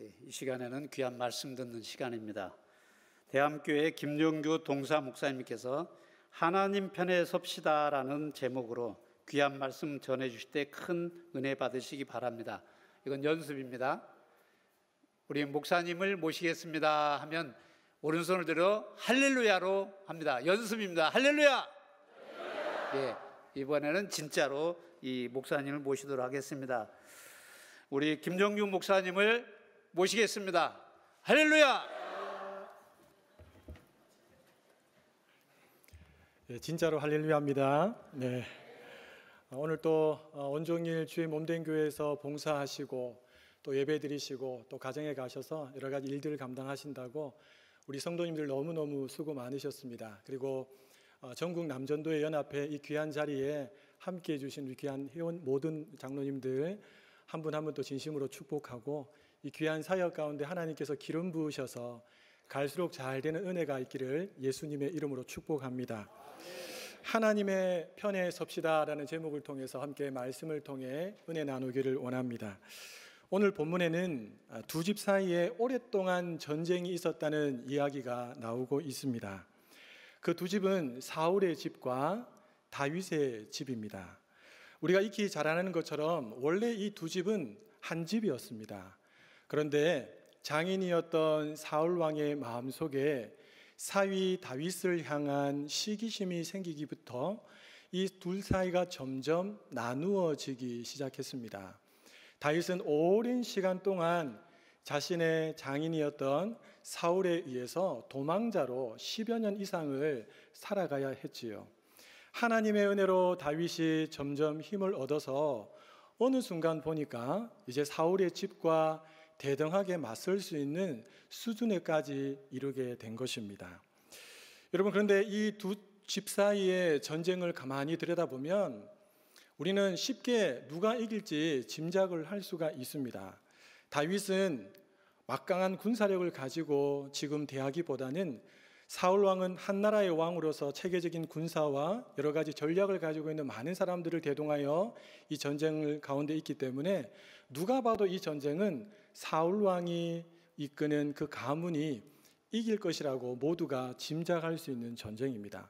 이 시간에는 귀한 말씀 듣는 시간입니다. 대암교회 김용규 동사 목사님께서 하나님 편에 섭시다라는 제목으로 귀한 말씀 전해주실 때 큰 은혜 받으시기 바랍니다. 이건 연습입니다. 우리 목사님을 모시겠습니다 하면 오른손을 들어 할렐루야로 합니다. 연습입니다. 할렐루야! 예, 이번에는 진짜로 이 목사님을 모시도록 하겠습니다. 우리 김정규 목사님을 모시겠습니다. 할렐루야! 네, 진짜로 할렐루야입니다. 네, 오늘 또 온종일 주의 몸된 교회에서 봉사하시고 또 예배드리시고 또 가정에 가셔서 여러 가지 일들을 감당하신다고 우리 성도님들 너무너무 수고 많으셨습니다. 그리고 전국 남전도회 연합회 이 귀한 자리에 함께해 주신 우리 귀한 회원 모든 장로님들 한 분 한 분 또 진심으로 축복하고 이 귀한 사역 가운데 하나님께서 기름 부으셔서 갈수록 잘 되는 은혜가 있기를 예수님의 이름으로 축복합니다. 하나님의 편에 섭시다라는 제목을 통해서 함께 말씀을 통해 은혜 나누기를 원합니다. 오늘 본문에는 두 집 사이에 오랫동안 전쟁이 있었다는 이야기가 나오고 있습니다. 그 두 집은 사울의 집과 다윗의 집입니다. 우리가 익히 잘 아는 것처럼 원래 이 두 집은 한 집이었습니다. 그런데 장인이었던 사울 왕의 마음속에 사위 다윗을 향한 시기심이 생기기부터 이 둘 사이가 점점 나누어지기 시작했습니다. 다윗은 오랜 시간 동안 자신의 장인이었던 사울에 의해서 도망자로 10여 년 이상을 살아가야 했지요. 하나님의 은혜로 다윗이 점점 힘을 얻어서 어느 순간 보니까 이제 사울의 집과 대등하게 맞설 수 있는 수준에까지 이르게 된 것입니다. 여러분, 그런데 이 두 집 사이의 전쟁을 가만히 들여다보면 우리는 쉽게 누가 이길지 짐작을 할 수가 있습니다. 다윗은 막강한 군사력을 가지고 지금 대하기보다는 사울 왕은 한 나라의 왕으로서 체계적인 군사와 여러 가지 전략을 가지고 있는 많은 사람들을 대동하여 이 전쟁을 가운데 있기 때문에 누가 봐도 이 전쟁은 사울 왕이 이끄는 그 가문이 이길 것이라고 모두가 짐작할 수 있는 전쟁입니다.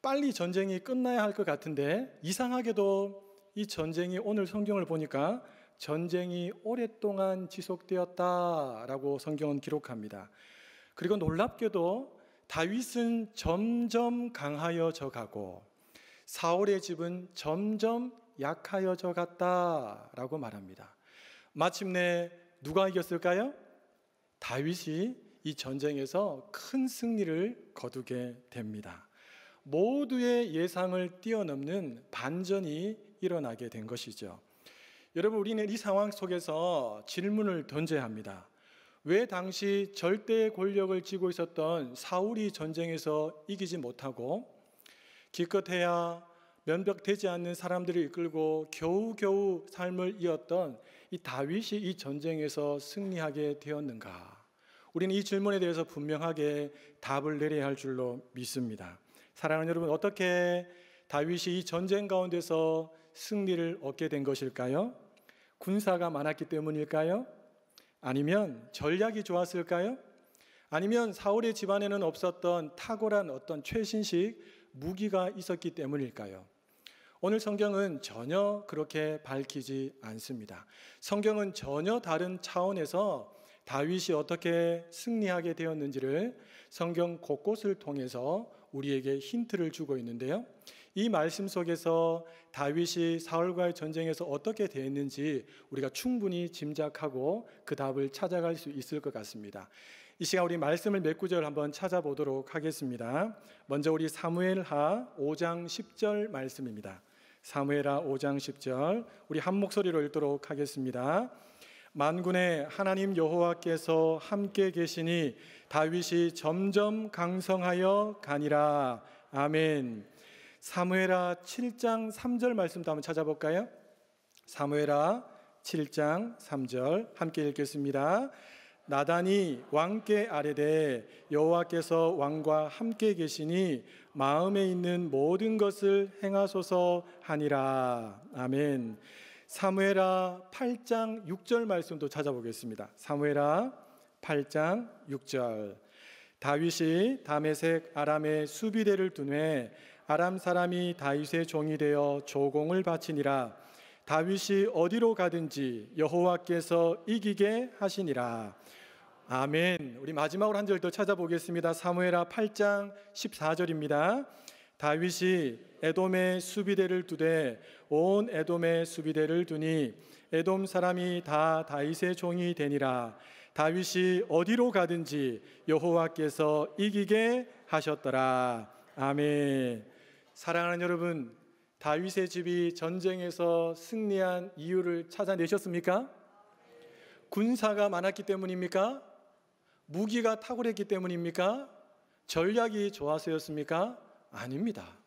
빨리 전쟁이 끝나야 할 것 같은데 이상하게도 이 전쟁이 오늘 성경을 보니까 전쟁이 오랫동안 지속되었다라고 성경은 기록합니다. 그리고 놀랍게도 다윗은 점점 강하여져 가고 사울의 집은 점점 약하여져 갔다라고 말합니다. 마침내 누가 이겼을까요? 다윗이 이 전쟁에서 큰 승리를 거두게 됩니다. 모두의 예상을 뛰어넘는 반전이 일어나게 된 것이죠. 여러분, 우리는 이 상황 속에서 질문을 던져야 합니다. 왜 당시 절대 권력을 쥐고 있었던 사울이 전쟁에서 이기지 못하고 기껏해야 면벽되지 않는 사람들을 이끌고 겨우겨우 삶을 이었던 이 다윗이 이 전쟁에서 승리하게 되었는가? 우리는 이 질문에 대해서 분명하게 답을 내려야 할 줄로 믿습니다. 사랑하는 여러분, 어떻게 다윗이 이 전쟁 가운데서 승리를 얻게 된 것일까요? 군사가 많았기 때문일까요? 아니면 전략이 좋았을까요? 아니면 사울의 집안에는 없었던 탁월한 어떤 최신식 무기가 있었기 때문일까요? 오늘 성경은 전혀 그렇게 밝히지 않습니다. 성경은 전혀 다른 차원에서 다윗이 어떻게 승리하게 되었는지를 성경 곳곳을 통해서 우리에게 힌트를 주고 있는데요. 이 말씀 속에서 다윗이 사울과의 전쟁에서 어떻게 되었는지 우리가 충분히 짐작하고 그 답을 찾아갈 수 있을 것 같습니다. 이 시간 우리 말씀을 몇 구절 한번 찾아보도록 하겠습니다. 먼저 우리 사무엘하 5장 10절 말씀입니다. 사무엘하 5장 10절 우리 한 목소리로 읽도록 하겠습니다. 만군의 하나님 여호와께서 함께 계시니 다윗이 점점 강성하여 가니라. 아멘. 사무엘하 7장 3절 말씀도 한번 찾아볼까요? 사무엘하 7장 3절 함께 읽겠습니다. 나단이 왕께 아뢰되 여호와께서 왕과 함께 계시니 마음에 있는 모든 것을 행하소서 하니라. 아멘. 사무엘하 8장 6절 말씀도 찾아보겠습니다. 사무엘하 8장 6절. 다윗이 다메섹 아람의 수비대를 두매 아람 사람이 다윗의 종이 되어 조공을 바치니라. 다윗이 어디로 가든지 여호와께서 이기게 하시니라. 아멘. 우리 마지막으로 한 절 더 찾아보겠습니다. 사무엘하 8장 14절입니다. 다윗이 에돔의 수비대를 두되 온 에돔의 수비대를 두니 에돔 사람이 다 다윗의 종이 되니라. 다윗이 어디로 가든지 여호와께서 이기게 하셨더라. 아멘. 사랑하는 여러분, 다윗의 집이 전쟁에서 승리한 이유를 찾아내셨습니까? 군사가 많았기 때문입니까? 무기가 탁월했기 때문입니까? 전략이 좋아서였습니까? 아닙니다.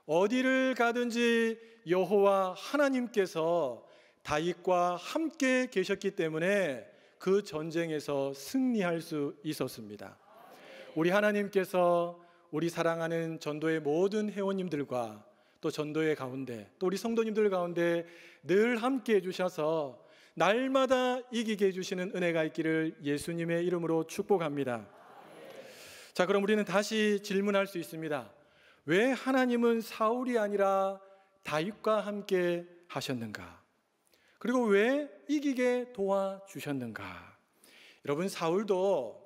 어디를 가든지 여호와 하나님께서 다윗과 함께 계셨기 때문에 그 전쟁에서 승리할 수 있었습니다. 우리 하나님께서 우리 사랑하는 전도의 모든 회원님들과 또 전도회 가운데 또 우리 성도님들 가운데 늘 함께 해주셔서 날마다 이기게 해주시는 은혜가 있기를 예수님의 이름으로 축복합니다. 자, 그럼 우리는 다시 질문할 수 있습니다. 왜 하나님은 사울이 아니라 다윗과 함께 하셨는가? 그리고 왜 이기게 도와주셨는가? 여러분, 사울도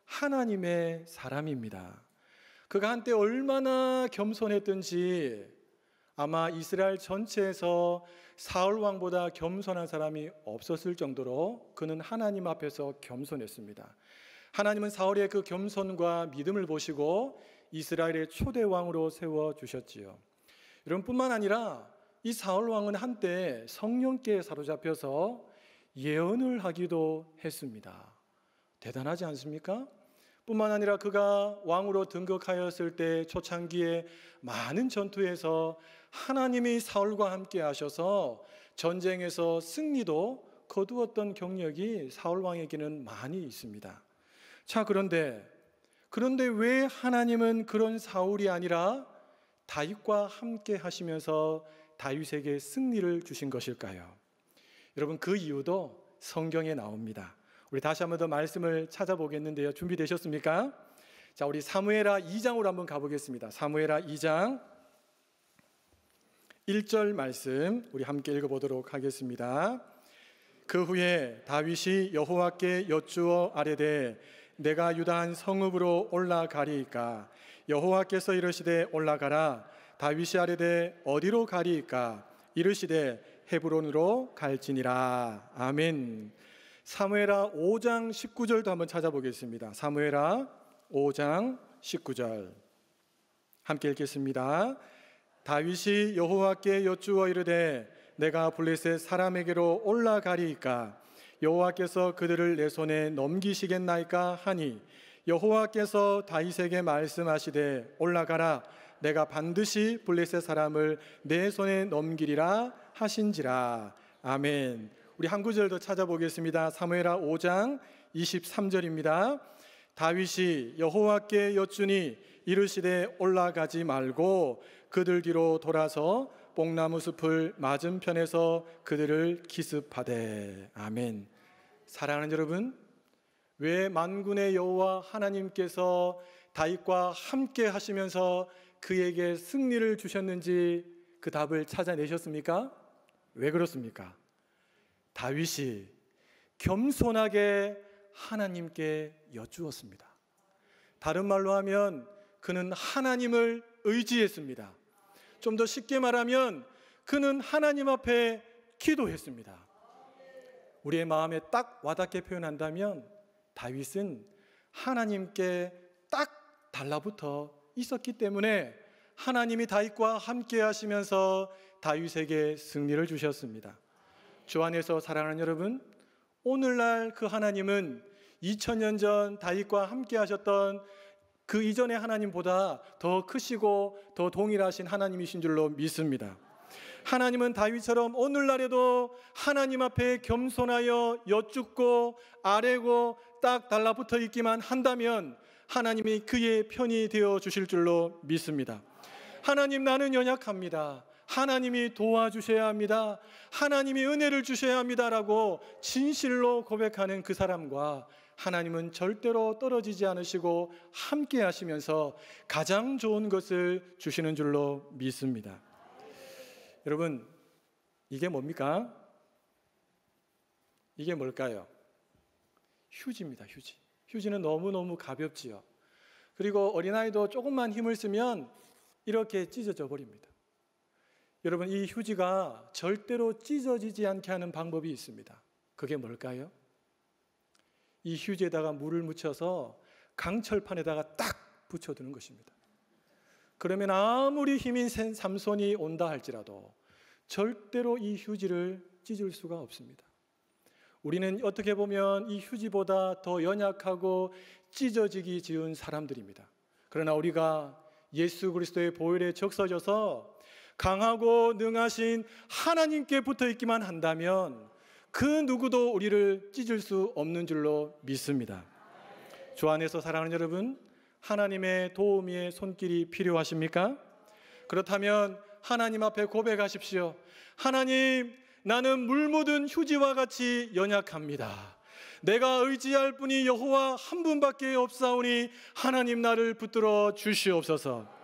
하나님의 사람입니다. 그가 한때 얼마나 겸손했던지 아마 이스라엘 전체에서 사울 왕보다 겸손한 사람이 없었을 정도로 그는 하나님 앞에서 겸손했습니다. 하나님은 사울의 그 겸손과 믿음을 보시고 이스라엘의 초대 왕으로 세워주셨지요. 여러분, 뿐만 아니라 이 사울 왕은 한때 성령께 사로잡혀서 예언을 하기도 했습니다. 대단하지 않습니까? 뿐만 아니라 그가 왕으로 등극하였을 때 초창기에 많은 전투에서 하나님이 사울과 함께 하셔서 전쟁에서 승리도 거두었던 경력이 사울 왕에게는 많이 있습니다. 자, 그런데 왜 하나님은 그런 사울이 아니라 다윗과 함께 하시면서 다윗에게 승리를 주신 것일까요? 여러분, 그 이유도 성경에 나옵니다. 우리 다시 한번 더 말씀을 찾아보겠는데요. 준비되셨습니까? 자, 우리 사무엘하 2장으로 한번 가보겠습니다. 사무엘하 2장 1절 말씀 우리 함께 읽어보도록 하겠습니다. 그 후에 다윗이 여호와께 여쭈어 아뢰되 내가 유다한 성읍으로 올라가리이까? 여호와께서 이르시되 올라가라. 다윗이 아뢰되 어디로 가리이까? 이르시되 헤브론으로 갈지니라. 아멘. 사무엘하 5장 19절도 한번 찾아보겠습니다. 사무엘하 5장 19절 함께 읽겠습니다. 다윗이 여호와께 여쭈어 이르되 내가 블레셋 사람에게로 올라가리이까? 여호와께서 그들을 내 손에 넘기시겠나이까 하니 여호와께서 다윗에게 말씀하시되 올라가라. 내가 반드시 블레셋 사람을 내 손에 넘기리라 하신지라. 아멘. 우리 한 구절 더 찾아보겠습니다. 사무엘하 5장 23절입니다. 다윗이 여호와께 여쭈니 이르시되 올라가지 말고 그들 뒤로 돌아서 뽕나무 숲을 맞은편에서 그들을 기습하되. 아멘. 사랑하는 여러분, 왜 만군의 여호와 하나님께서 다윗과 함께 하시면서 그에게 승리를 주셨는지 그 답을 찾아내셨습니까? 왜 그렇습니까? 다윗이 겸손하게 하나님께 여쭈었습니다. 다른 말로 하면 그는 하나님을 의지했습니다. 좀 더 쉽게 말하면 그는 하나님 앞에 기도했습니다. 우리의 마음에 딱 와닿게 표현한다면 다윗은 하나님께 딱 달라붙어 있었기 때문에 하나님이 다윗과 함께 하시면서 다윗에게 승리를 주셨습니다. 주 안에서 사랑하는 여러분, 오늘날 그 하나님은 2000년 전 다윗과 함께 하셨던 그 이전의 하나님보다 더 크시고 더 동일하신 하나님이신 줄로 믿습니다. 하나님은 다윗처럼 오늘날에도 하나님 앞에 겸손하여 여쭙고 아뢰고 딱 달라붙어 있기만 한다면 하나님이 그의 편이 되어 주실 줄로 믿습니다. 하나님, 나는 연약합니다. 하나님이 도와주셔야 합니다. 하나님이 은혜를 주셔야 합니다라고 진실로 고백하는 그 사람과 하나님은 절대로 떨어지지 않으시고 함께 하시면서 가장 좋은 것을 주시는 줄로 믿습니다. 여러분, 이게 뭡니까? 이게 뭘까요? 휴지입니다. 휴지. 휴지는 너무너무 가볍지요. 그리고 어린아이도 조금만 힘을 쓰면 이렇게 찢어져 버립니다. 여러분, 이 휴지가 절대로 찢어지지 않게 하는 방법이 있습니다. 그게 뭘까요? 이 휴지에다가 물을 묻혀서 강철판에다가 딱 붙여두는 것입니다. 그러면 아무리 힘이 센 삼손이 온다 할지라도 절대로 이 휴지를 찢을 수가 없습니다. 우리는 어떻게 보면 이 휴지보다 더 연약하고 찢어지기 쉬운 사람들입니다. 그러나 우리가 예수 그리스도의 보혈에 적셔져서 강하고 능하신 하나님께 붙어 있기만 한다면 그 누구도 우리를 찢을 수 없는 줄로 믿습니다. 주 안에서 사랑하는 여러분, 하나님의 도우미의 손길이 필요하십니까? 그렇다면 하나님 앞에 고백하십시오. 하나님, 나는 물 묻은 휴지와 같이 연약합니다. 내가 의지할 분이 여호와 한 분밖에 없사오니 하나님 나를 붙들어 주시옵소서.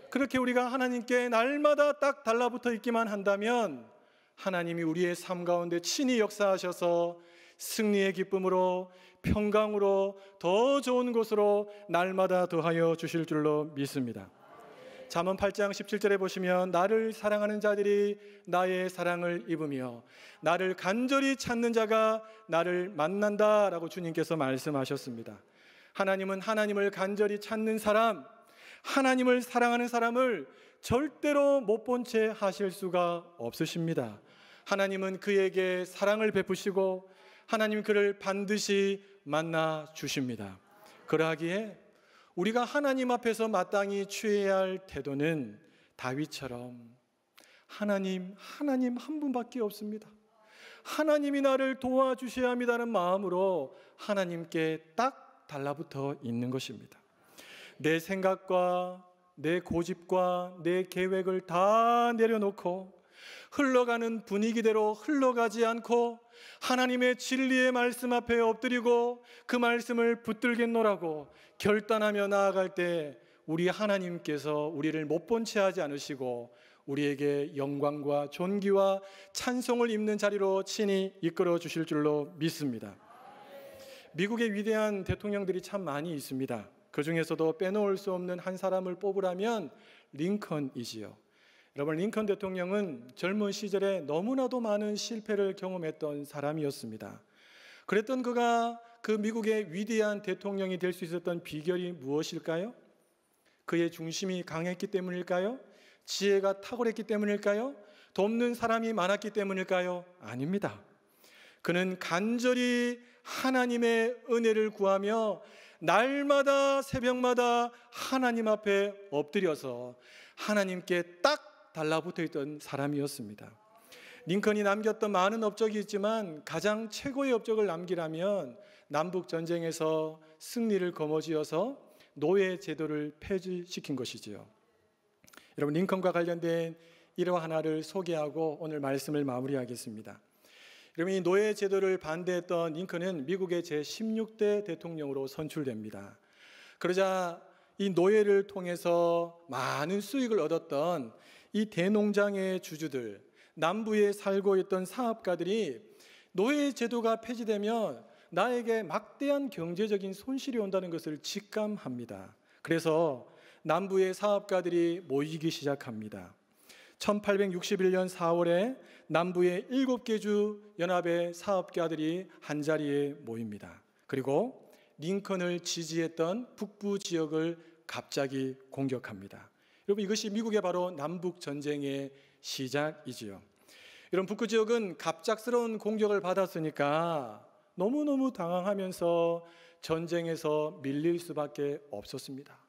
그렇게 우리가 하나님께 날마다 딱 달라붙어 있기만 한다면 하나님이 우리의 삶 가운데 친히 역사하셔서 승리의 기쁨으로 평강으로 더 좋은 곳으로 날마다 더하여 주실 줄로 믿습니다. 잠언 8장 17절에 보시면 나를 사랑하는 자들이 나의 사랑을 입으며 나를 간절히 찾는 자가 나를 만난다라고 주님께서 말씀하셨습니다. 하나님은 하나님을 간절히 찾는 사람, 하나님을 사랑하는 사람을 절대로 못 본 채 하실 수가 없으십니다. 하나님은 그에게 사랑을 베푸시고 하나님 그를 반드시 만나 주십니다. 그러하기에 우리가 하나님 앞에서 마땅히 취해야 할 태도는 다윗처럼 하나님 한 분밖에 없습니다. 하나님이 나를 도와주셔야 합니다는 마음으로 하나님께 딱 달라붙어 있는 것입니다. 내 생각과 내 고집과 내 계획을 다 내려놓고 흘러가는 분위기대로 흘러가지 않고 하나님의 진리의 말씀 앞에 엎드리고 그 말씀을 붙들겠노라고 결단하며 나아갈 때 우리 하나님께서 우리를 못 본 채 하지 않으시고 우리에게 영광과 존귀와 찬송을 입는 자리로 친히 이끌어 주실 줄로 믿습니다. 미국의 위대한 대통령들이 참 많이 있습니다. 그 중에서도 빼놓을 수 없는 한 사람을 뽑으라면 링컨이지요. 여러분, 링컨 대통령은 젊은 시절에 너무나도 많은 실패를 경험했던 사람이었습니다. 그랬던 그가 그 미국의 위대한 대통령이 될 수 있었던 비결이 무엇일까요? 그의 중심이 강했기 때문일까요? 지혜가 탁월했기 때문일까요? 돕는 사람이 많았기 때문일까요? 아닙니다. 그는 간절히 하나님의 은혜를 구하며 날마다 새벽마다 하나님 앞에 엎드려서 하나님께 딱 달라붙어 있던 사람이었습니다. 링컨이 남겼던 많은 업적이 있지만 가장 최고의 업적을 남기라면 남북 전쟁에서 승리를 거머쥐어서 노예 제도를 폐지시킨 것이지요. 여러분, 링컨과 관련된 일화 하나를 소개하고 오늘 말씀을 마무리하겠습니다. 여러분, 이 노예 제도를 반대했던 링컨은 미국의 제16대 대통령으로 선출됩니다. 그러자 이 노예를 통해서 많은 수익을 얻었던 이 대농장의 주주들, 남부에 살고 있던 사업가들이 노예 제도가 폐지되면 나에게 막대한 경제적인 손실이 온다는 것을 직감합니다. 그래서 남부의 사업가들이 모이기 시작합니다. 1861년 4월에 남부의 7개 주 연합의 사업가들이 한자리에 모입니다. 그리고 링컨을 지지했던 북부 지역을 갑자기 공격합니다. 여러분, 이것이 미국의 바로 남북 전쟁의 시작이지요. 여러분, 북부 지역은 갑작스러운 공격을 받았으니까 너무너무 당황하면서 전쟁에서 밀릴 수밖에 없었습니다.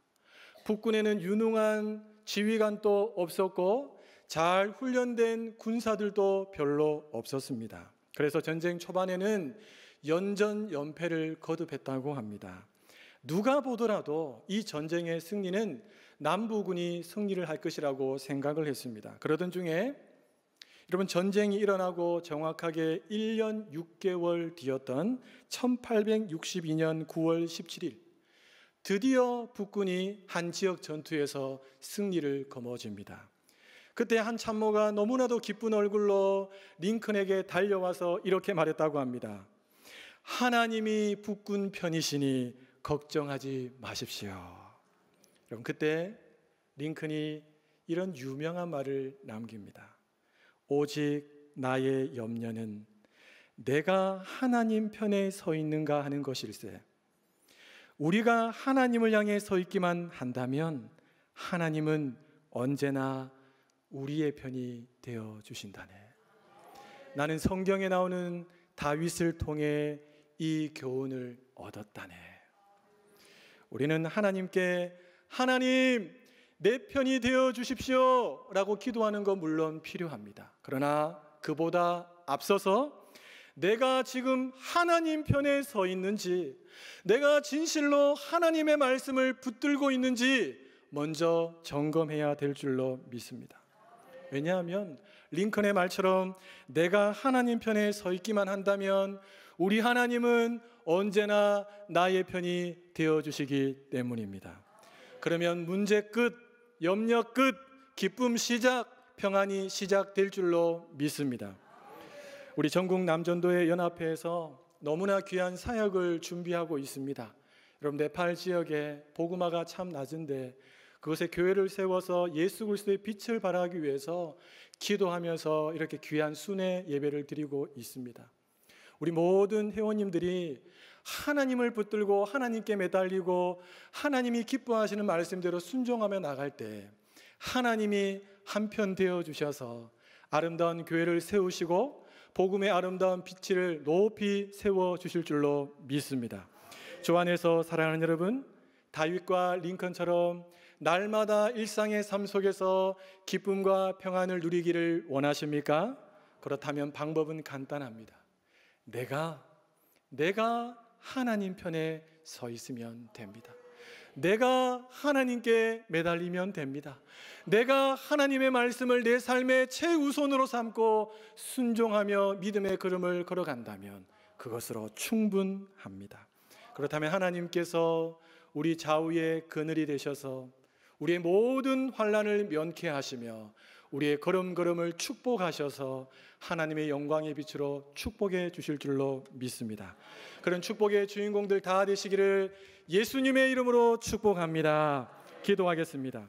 북군에는 유능한 지휘관도 없었고 잘 훈련된 군사들도 별로 없었습니다. 그래서 전쟁 초반에는 연전연패를 거듭했다고 합니다. 누가 보더라도 이 전쟁의 승리는 남부군이 승리를 할 것이라고 생각을 했습니다. 그러던 중에 여러분, 전쟁이 일어나고 정확하게 1년 6개월 뒤였던 1862년 9월 17일 드디어 북군이 한 지역 전투에서 승리를 거머쥡니다. 그때 한 참모가 너무나도 기쁜 얼굴로 링컨에게 달려와서 이렇게 말했다고 합니다. 하나님이 북군 편이시니 걱정하지 마십시오. 여러분, 그때 링컨이 이런 유명한 말을 남깁니다. 오직 나의 염려는 내가 하나님 편에 서 있는가 하는 것일세. 우리가 하나님을 향해 서 있기만 한다면 하나님은 언제나 우리의 편이 되어 주신다네. 나는 성경에 나오는 다윗을 통해 이 교훈을 얻었다네. 우리는 하나님께 하나님 내 편이 되어 주십시오 라고 기도하는 것 물론 필요합니다. 그러나 그보다 앞서서 내가 지금 하나님 편에 서 있는지, 내가 진실로 하나님의 말씀을 붙들고 있는지 먼저 점검해야 될 줄로 믿습니다. 왜냐하면 링컨의 말처럼 내가 하나님 편에 서 있기만 한다면 우리 하나님은 언제나 나의 편이 되어주시기 때문입니다. 그러면 문제 끝, 염려 끝, 기쁨 시작, 평안이 시작될 줄로 믿습니다. 우리 전국 남전도회 연합회에서 너무나 귀한 사역을 준비하고 있습니다. 여러분, 네팔 지역에 복음화가 참 낮은데 그곳에 교회를 세워서 예수 그리스도의 빛을 발하기 위해서 기도하면서 이렇게 귀한 순회 예배를 드리고 있습니다. 우리 모든 회원님들이 하나님을 붙들고 하나님께 매달리고 하나님이 기뻐하시는 말씀대로 순종하며 나갈 때 하나님이 한편 되어 주셔서 아름다운 교회를 세우시고 복음의 아름다운 빛을 높이 세워 주실 줄로 믿습니다. 주 안에서 사랑하는 여러분, 다윗과 링컨처럼 날마다 일상의 삶 속에서 기쁨과 평안을 누리기를 원하십니까? 그렇다면 방법은 간단합니다. 내가 하나님 편에 서 있으면 됩니다. 내가 하나님께 매달리면 됩니다. 내가 하나님의 말씀을 내 삶의 최우선으로 삼고 순종하며 믿음의 걸음을 걸어간다면 그것으로 충분합니다. 그렇다면 하나님께서 우리 좌우의 그늘이 되셔서 우리의 모든 환난을 면케하시며 우리의 걸음걸음을 축복하셔서 하나님의 영광의 빛으로 축복해 주실 줄로 믿습니다. 그런 축복의 주인공들 다 되시기를 예수님의 이름으로 축복합니다. 기도하겠습니다.